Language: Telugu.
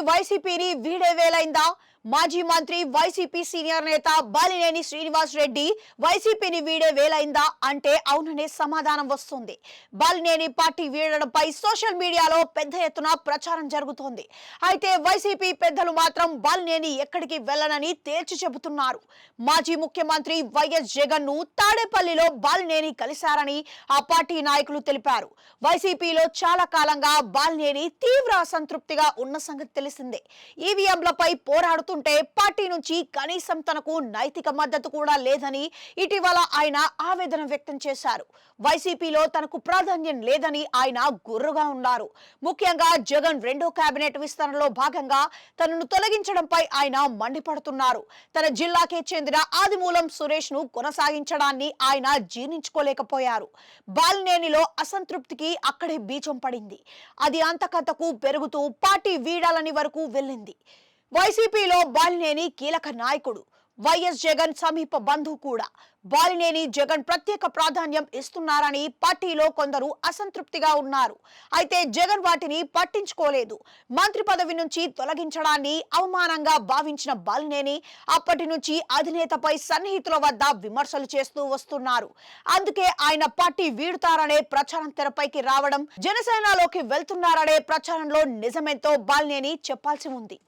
వైసీపీని వీడే వేలైందా? మాజీ మంత్రి వైసీపీ సీనియర్ నేత బాలినేని శ్రీనివాస్ రెడ్డి వైసీపీని వీడే వేలైందా అంటే అవుననే సమాధానం వస్తుంది. బాలినేని పార్టీ వీడడంపై సోషల్ మీడియాలో పెద్ద ఎత్తున ప్రచారం జరుగుతోంది. అయితే వైసీపీ పెద్దలు మాత్రం బాలినేని ఎక్కడికి వెళ్లనని తేల్చి చెబుతున్నారు. మాజీ ముఖ్యమంత్రి వైఎస్ జగన్ ను తాడేపల్లిలో బాలినేని కలిశారని ఆ పార్టీ నాయకులు తెలిపారు. వైసీపీలో చాలా కాలంగా బాలినేని తీవ్ర అసంతృప్తిగా ఉన్న సంగతి తెలిసిందే. ఈవీఎంలపై పోరాడుతుంటే పార్టీ నుంచి కనీసం తనకు నైతిక మద్దతు కూడా లేదని ఇటీవల ఆయన ఆవేదన వ్యక్తం చేశారు. వైసీపీలో తనకు ప్రాధాన్యం లేదని ఆయన గుర్రుగా ఉన్నారు. ముఖ్యంగా జగన్ రెండో కేబినెట్ విస్తరణలో భాగంగా తనను తొలగించడంపై ఆయన మండిపడుతున్నారు. తన జిల్లాకే చెందిన ఆదిమూలం సురేష్ ను కొనసాగించడాన్ని ఆయన జీర్ణించుకోలేకపోయారు. బాలినేనిలో అసంతృప్తికి అక్కడే బీజం పడింది. అది అంతకంతకు పెరుగుతూ పార్టీ వీడాలని వరకు వెళ్ళింది. వైసీపీలో బాలినేని కీలక నాయకుడు, వైఎస్ జగన్ సమీప బంధువు కూడా. బాలినేని జగన్ ప్రత్యేక ప్రాధాన్యం ఇస్తున్నారని పార్టీలో కొందరు అసంతృప్తిగా ఉన్నారు. అయితే జగన్ వాటిని పట్టించుకోలేదు. మంత్రి పదవి నుంచి తొలగించడాన్ని అవమానంగా భావించిన బాలినేని అప్పటి నుంచి అధినేతపై సన్నిహితుల వద్ద విమర్శలు చేస్తూ వస్తున్నారు. అందుకే ఆయన పార్టీ వీడుతారనే ప్రచారం తెరపైకి రావడం, జనసేనలోకి వెళ్తున్నారనే ప్రచారంలో నిజమెంతో బాలినేని చెప్పాల్సి ఉంది.